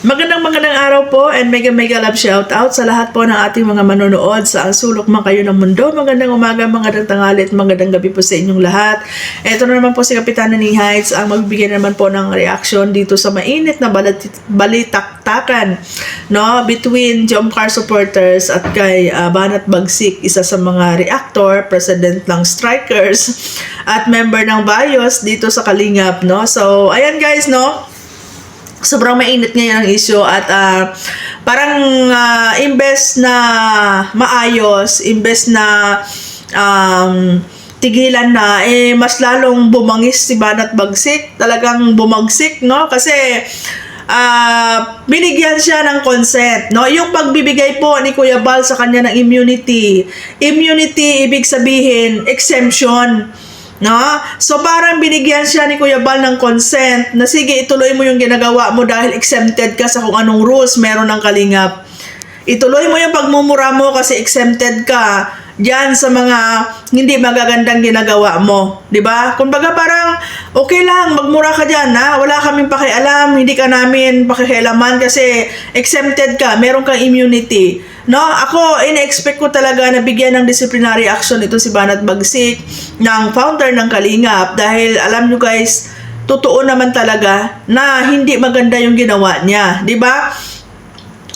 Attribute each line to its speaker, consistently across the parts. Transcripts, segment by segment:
Speaker 1: Magandang araw po and mega love shout out sa lahat po ng ating mga manonood sa ang sulok man kayo ng mundo. Magandang umaga, magandang tanghali at magandang gabi po sa inyong lahat. Ito na naman po si Kapitana ni Heights ang magbibigay naman po ng reaction dito sa mainit na balitaktakan between Jomcar supporters at kay Banat Bagsik, isa sa mga reactor, president ng Strikers at member ng BIOS dito sa Kalingap. So ayan guys, sobrang mainit ngayon ang issue at parang imbes na maayos, imbes na tigilan na, mas lalong bumangis si Banat Bagsik. Talagang bumagsik, kasi binigyan siya ng consent, yung pagbibigay po ni Kuya Bal sa kanya ng immunity, ibig sabihin exemption. So parang binigyan siya ni Kuya Bal ng consent na sige, ituloy mo yung ginagawa mo dahil exempted ka sa kung anong rules meron ng Kalingap. Ituloy mo yung pagmumura mo kasi exempted ka diyan sa mga hindi magagandang ginagawa mo, 'di ba? Kumbaga parang okay lang magmura ka diyan, wala kaming pakialam, hindi ka namin pakikialaman kasi exempted ka, meron kang immunity. Ako ina-expect ko talaga na bigyan ng disciplinary action ito si Banat Bagsik ng founder ng Kalingap dahil alam nyo guys, totoo naman talaga na hindi maganda yung ginawa niya, 'di ba?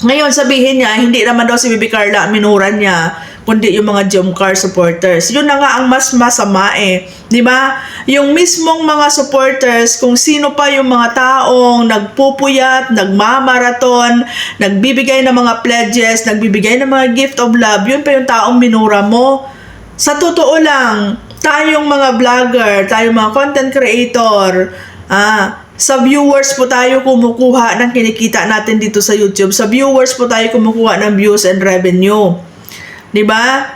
Speaker 1: Ngayon sabihin niya hindi naman daw si Bibi Carla minura niya, kundi yung mga Jomcar supporters. Yun na nga ang mas masama di ba? Yung mismong mga supporters, kung sino pa yung mga taong nagpupuyat, nagmamaraton, nagbibigay ng mga pledges, nagbibigay ng mga gift of love, yun pa yung taong minura mo. Sa totoo lang, tayong mga vlogger, tayong mga content creator, sa viewers po tayo kumukuha ng kinikita natin dito sa YouTube. Sa viewers po tayo kumukuha ng views and revenue. Diba?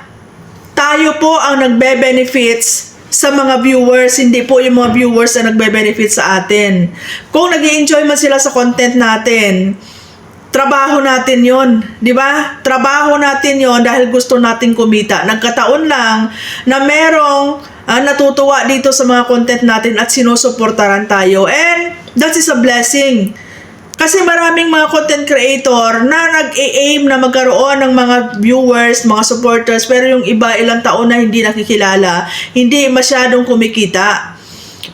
Speaker 1: Tayo po ang nagbe-benefits sa mga viewers, hindi po yung mga viewers na nagbe-benefit sa atin. Kung nag-i-enjoy man sila sa content natin, trabaho natin yon, di ba? Trabaho natin yon dahil gusto natin kumita. Nagkataon lang na merong natutuwa dito sa mga content natin at sinusuportaran tayo. And that is a blessing. Kasi maraming mga content creator na nag-aim na magkaroon ng mga viewers, mga supporters, pero yung iba ilang taon na hindi nakikilala, hindi masyadong kumikita.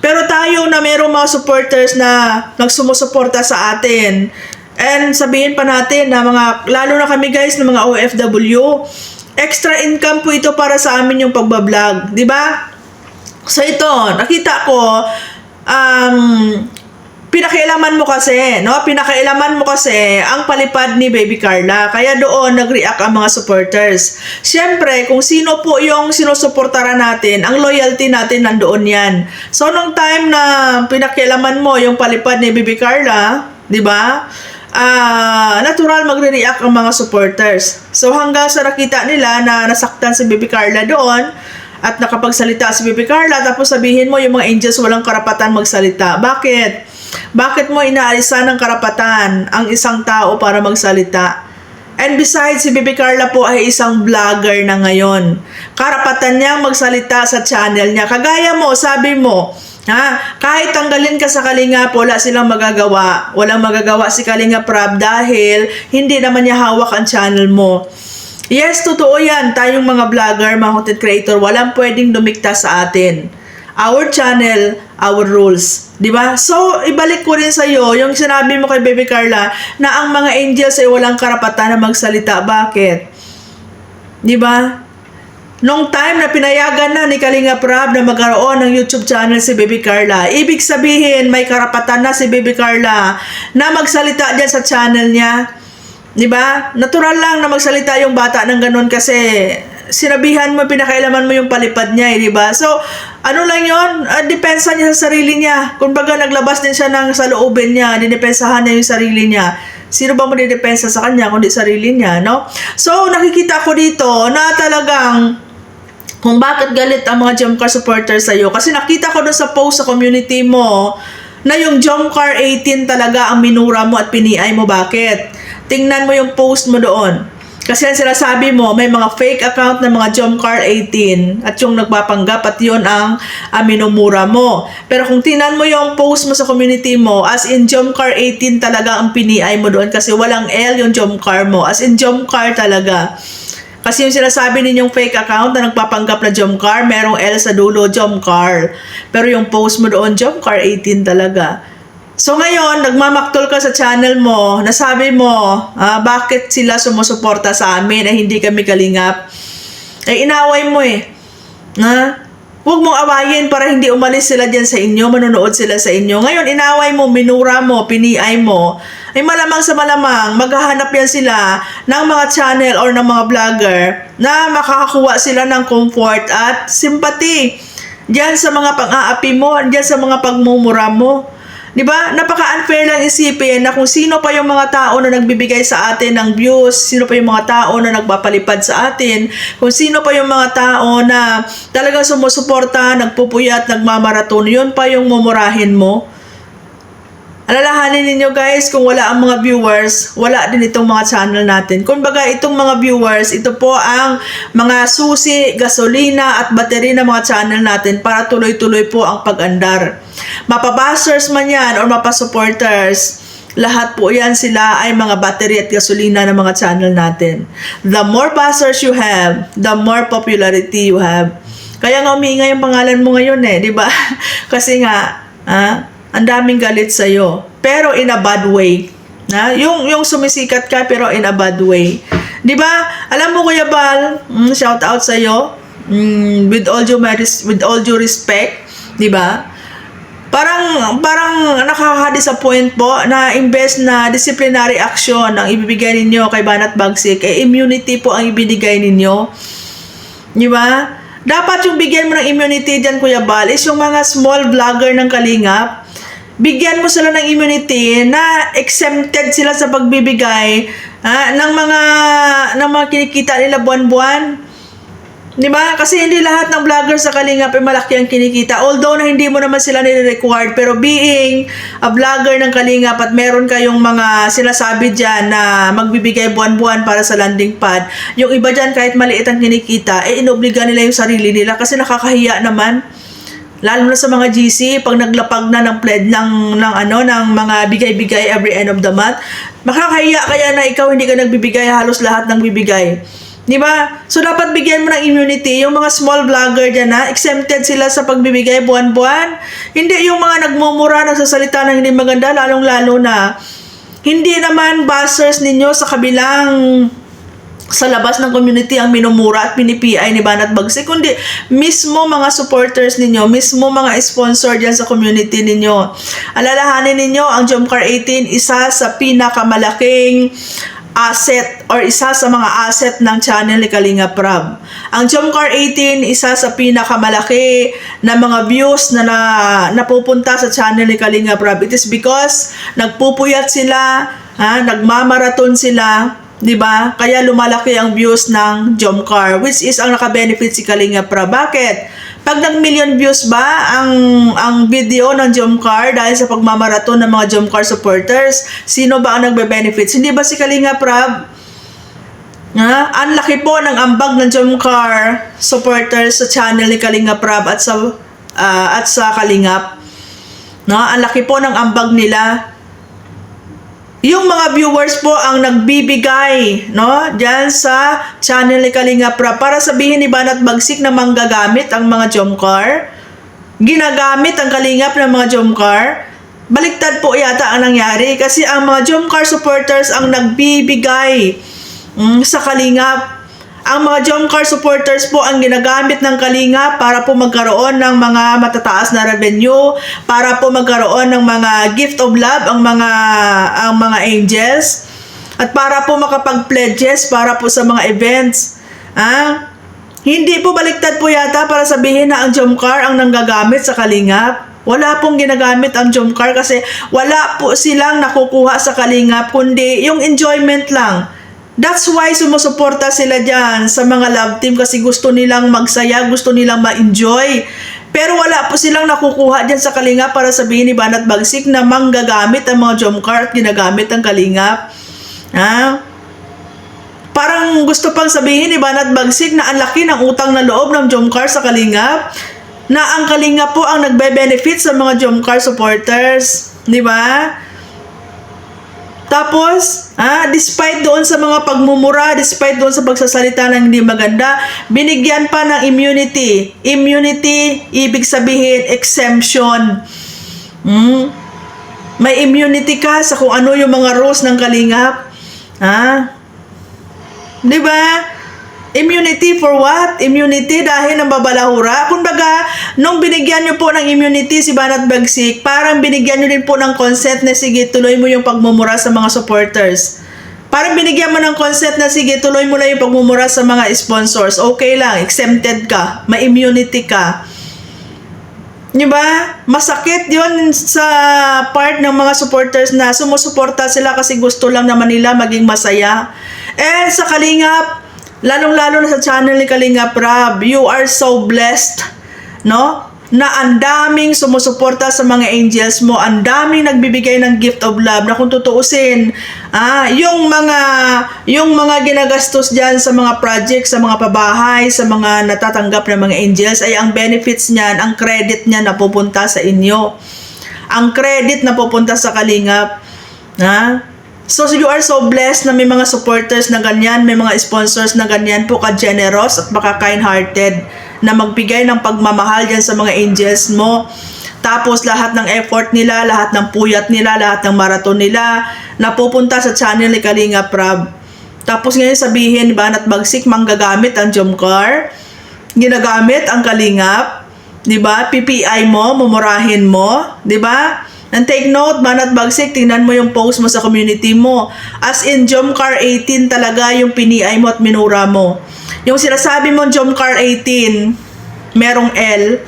Speaker 1: Pero tayo na mayroong mga supporters na nagsumusuporta sa atin, and sabihin pa natin na lalo na kami guys, ng mga OFW, extra income po ito para sa amin yung pagbablog, di ba? So ito, nakita ko, pinakailaman mo kasi ang palipad ni Baby Carla. Kaya doon nag-react ang mga supporters. Siyempre, kung sino po yung sinusuportara natin, ang loyalty natin nandoon yan. So, nung time na pinakailaman mo yung palipad ni Baby Carla, di ba? Natural magre-react ang mga supporters. So, hanggang sa nakita nila na nasaktan si Baby Carla doon, at nakapagsalita si Baby Carla, tapos sabihin mo yung mga angels walang karapatan magsalita. Bakit? Bakit mo inaalisan ng karapatan ang isang tao para magsalita? And besides, si Bibi Carla po ay isang vlogger na ngayon. Karapatan niyang magsalita sa channel niya. Kagaya mo, sabi mo, kahit tanggalin ka sa Kalingap, wala silang magagawa. Walang magagawa si Kalingap Rab dahil hindi naman niya hawak ang channel mo. Yes, totoo yan. Tayong mga vlogger, mga content creator, walang pwedeng dumikta sa atin. Our channel, our rules. Diba? So, ibalik ko rin sa iyo yung sinabi mo kay Baby Carla na ang mga angels ay walang karapatan na magsalita. Bakit? Diba? Nung time na pinayagan na ni Kalingap Rab na magkaroon ng YouTube channel si Baby Carla, ibig sabihin may karapatan na si Baby Carla na magsalita dyan sa channel niya. Diba? Natural lang na magsalita yung bata ng ganun kasi sinabihan mo, pinakailaman mo yung palipad niya, diba? So, ano lang yun? Depensa niya sa sarili niya. Kumbaga, naglabas din siya ng saloobin niya, dinepensahan niya yung sarili niya. Sino ba mo didepensa sa kanya kundi sarili niya, So, nakikita ko dito na talagang kung bakit galit ang mga Jomcar supporters sa'yo. Kasi nakita ko doon sa post sa community mo na yung Jomcar 18 talaga ang minura mo at piniay mo. Bakit? Tingnan mo yung post mo doon. Kasi ang sinasabi mo, may mga fake account ng mga Jomcar 18 at yung nagpapanggap at yun ang minumura mo. Pero kung tingnan mo yung post mo sa community mo, as in Jomcar 18 talaga ang piniay mo doon kasi walang L yung Jomcar mo. As in Jomcar talaga. Kasi yung sinasabi ninyong fake account na nagpapanggap na Jomcar, merong L sa dulo, Jomcar. Pero yung post mo doon, Jomcar 18 talaga. So ngayon, nagmamaktol ka sa channel mo, nasabi mo, bakit sila sumusuporta sa amin ay hindi kami kalingap? Ay inaway mo eh. Huwag mong awayin para hindi umalis sila dyan sa inyo, manonood sila sa inyo. Ngayon, inaway mo, minura mo, piniay mo. Ay malamang sa malamang, maghahanap yan sila ng mga channel or ng mga vlogger na makakakuha sila ng comfort at sympathy. Diyan sa mga pang-aapi mo, diyan sa mga pagmumura mo. Diba? Napaka-unfair lang isipin na kung sino pa yung mga tao na nagbibigay sa atin ng views, sino pa yung mga tao na nagpapalipad sa atin, kung sino pa yung mga tao na talagang sumusuporta, nagpupuyat, nagmamaraton, yun pa yung mumurahin mo. Alalahanin ninyo guys, kung wala ang mga viewers, wala din itong mga channel natin. Kumbaga itong mga viewers, ito po ang mga susi, gasolina at battery ng mga channel natin para tuloy-tuloy po ang pag-andar. Mapabashers man yan or mapasupporters, lahat po yan sila ay mga battery at gasolina ng mga channel natin. The more bashers you have, the more popularity you have. Kaya nga umiingay ang pangalan mo ngayon eh, di ba? Kasi nga, ang daming galit sa'yo. Pero in a bad way. Yung sumisikat ka pero in a bad way. Di ba? Alam mo Kuya Bal, shout out sa'yo. With all due respect. Di ba? Parang nakaka-disappoint po na imbes na disciplinary action ang ibibigay ninyo kay Banat Bagsik, immunity po ang ibinigay ninyo. Di ba? Dapat yung bigyan mo ng immunity dyan, Kuya Bal, is yung mga small vlogger ng Kalingap. Bigyan mo sila ng immunity na exempted sila sa pagbibigay ng mga kinikita nila buwan-buwan. Di ba? Kasi hindi lahat ng vlogger sa Kalingap ay malaki ang kinikita. Although na hindi mo naman sila nire-required, pero being a vlogger ng Kalingap at meron kayong mga sinasabi dyan na magbibigay buwan-buwan para sa landing pad, yung iba dyan kahit maliit ang kinikita, inobliga nila yung sarili nila kasi nakakahiya naman. Lalo na sa mga GC, pag naglapag na ng pledge ng mga bigay-bigay every end of the month, makakahiya kaya na ikaw hindi ka nagbibigay, halos lahat ng bibigay. Di ba? So, dapat bigyan mo ng immunity yung mga small vlogger dyan na exempted sila sa pagbibigay buwan-buwan. Hindi yung mga nagmumura, nagsasalita ng hindi maganda, lalong-lalo na hindi naman bashers ninyo sa kabilang sa labas ng community ang minumura at pinipiay ni Banat Bagsik, kundi mismo mga supporters ninyo, mismo mga sponsor dyan sa community ninyo. Alalahanin ninyo, ang Jomcar 18, isa sa pinakamalaking asset or isa sa mga asset ng channel ni Kalinga Prab. Ang Jomcar 18, isa sa pinakamalaki na mga views na napupunta sa channel ni Kalinga Prab. It is because nagpupuyat sila, nagmamaraton sila, di ba? Kaya lumalaki ang views ng Jomcar, which is ang naka-benefit si Kalinga Prab. Bakit? Pag nag-million views ba ang video ng Jomcar dahil sa pagmamaraton ng mga Jomcar supporters, sino ba ang nagbe-benefits? Hindi ba si Kalinga Prab? Ang laki po ng ambag ng Jomcar supporters sa channel ni Kalinga Prab at sa Kalingap. Ang laki po ng ambag nila. Yung mga viewers po ang nagbibigay, diyan sa channel ni Kalinga Prab para sabihin ni Banat Bagsik na manggagamit ang mga Jomcar. Ginagamit ang Kalingap ng mga Jomcar. Baliktad po yata ang nangyari kasi ang mga Jomcar supporters ang nagbibigay sa Kalingap. Ang mga Jomcar supporters po ang ginagamit ng Kalingap para po magkaroon ng mga matataas na revenue, para po magkaroon ng mga gift of love ang mga angels, at para po makapag-pledges para po sa mga events. Hindi po baliktad po yata para sabihin na ang Jomcar ang nanggagamit sa Kalingap. Wala pong ginagamit ang Jomcar kasi wala po silang nakukuha sa Kalingap kundi yung enjoyment lang. That's why sumusuporta sila dyan sa mga love team kasi gusto nilang magsaya, gusto nilang ma-enjoy. Pero wala po silang nakukuha dyan sa Kalingap para sabihin ni Banat Bagsik na manggagamit ang mga Jomcar at ginagamit ang Kalingap. Parang gusto pang sabihin ni Banat Bagsik na ang laki ng utang na loob ng Jomcar sa Kalingap, na ang Kalingap po ang nagbe-benefit sa mga Jomcar supporters, di ba? Tapos, despite doon sa mga pagmumura, despite doon sa pagsasalita ng hindi maganda, binigyan pa ng immunity. Immunity, ibig sabihin, exemption. May immunity ka sa kung ano yung mga rules ng Kalingap. Di ba? Immunity for what? Immunity dahil ng babalahura. Kumbaga, nung binigyan nyo po ng immunity si Banat Bagsik, parang binigyan nyo din po ng consent na sige, tuloy mo yung pagmumura sa mga supporters. Parang binigyan mo ng consent na sige, tuloy mo lang yung pagmumura sa mga sponsors. Okay lang, exempted ka, may immunity ka. Diba? Masakit yun sa part ng mga supporters na sumusuporta sila kasi gusto lang naman nila maging masaya. And sa Kalingap, lalong-lalo na sa channel ni Kalingap Rab, you are so blessed, no? Na ang daming sumusuporta sa mga angels mo, ang daming nagbibigay ng gift of love, na kung tutuusin, yung mga ginagastos diyan sa mga project, sa mga pabahay, sa mga natatanggap ng mga angels, ay ang benefits niyan, ang credit niyan napupunta sa inyo. Ang credit napupunta sa Kalingap. So you are so blessed na may mga supporters na ganyan, may mga sponsors na ganyan po ka-generous at baka kind-hearted na magbigay ng pagmamahal dyan sa mga angels mo. Tapos lahat ng effort nila, lahat ng puyat nila, lahat ng marathon nila napupunta sa channel ni Kalingap Rab. Tapos ngayon sabihin, Banat Bagsik, manggagamit ang Jomcar, ginagamit ang Kalingap, di ba? PPI mo, mumurahin mo, di ba? And take note, Banat Bagsik, tingnan mo yung post mo sa community mo. As in, Jomcar 18 talaga yung piniay mo at minura mo. Yung sinasabi mo, Jomcar 18, merong L,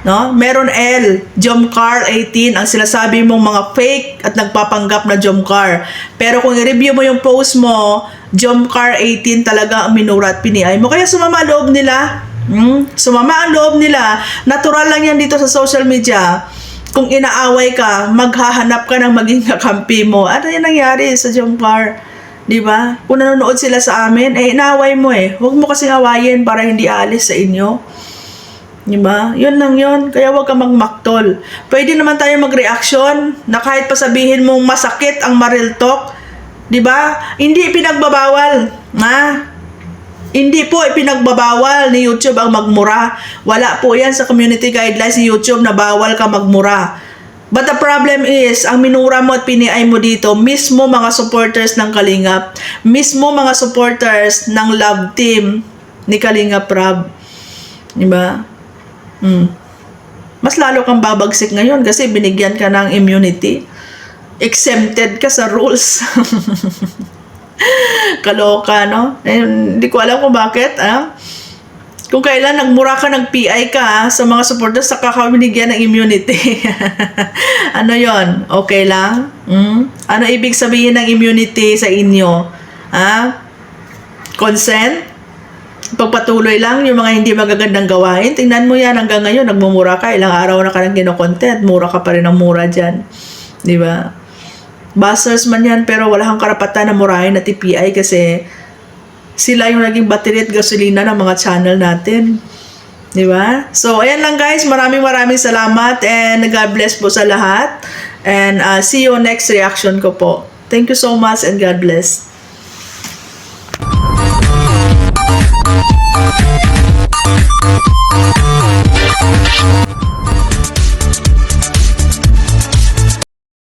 Speaker 1: no? Meron L, Jomcar 18, ang sinasabi mong mga fake at nagpapanggap na Jomcar. Pero kung i-review mo yung post mo, Jomcar 18 talaga ang minura at piniay mo. Kaya sumama ang loob nila. Sumama ang loob nila. Natural lang yan dito sa social media. Kung inaaway ka, maghahanap ka ng maging kakampi mo. Ano yung nangyari sa Jomcar? Diba? Kung nanonood sila sa amin, inaaway mo eh. Huwag mo kasing awayin para hindi aalis sa inyo. Diba? Yun lang yun. Kaya huwag ka magmaktol. Pwede naman tayo mag-reaction na kahit pa sabihin mong masakit ang Maril Talk. Diba? Hindi pinagbabawal. Hindi po ipinagbabawal ni YouTube ang magmura. Wala po yan sa community guidelines ni YouTube na bawal ka magmura. But the problem is, ang minura mo at piniay mo dito, mismo mga supporters ng Kalingap, mismo mga supporters ng love team ni Kalingap Rab. Diba? Mas lalo kang babagsik ngayon kasi binigyan ka ng immunity. Exempted ka sa rules. Kaloka, no? Hindi ko alam kung bakit, Kung kailan nagmura ka, nag-PI ka, sa mga supporters, saka ka binigyan ng immunity. Ano yon? Okay lang? Ano ibig sabihin ng immunity sa inyo? Consent? Pagpatuloy lang yung mga hindi magagandang gawain. Tingnan mo yan hanggang ngayon, nagmumura ka, ilang araw na ka nang kinokontent, mura ka pa rin ng mura dyan. Di ba? Busters man yan, pero wala kang karapatan na murahin at TPI kasi sila yung naging battery at gasolina ng mga channel natin. Di ba? So, ayan lang guys. Maraming salamat and God bless po sa lahat. And see you next reaction ko po. Thank you so much and God bless.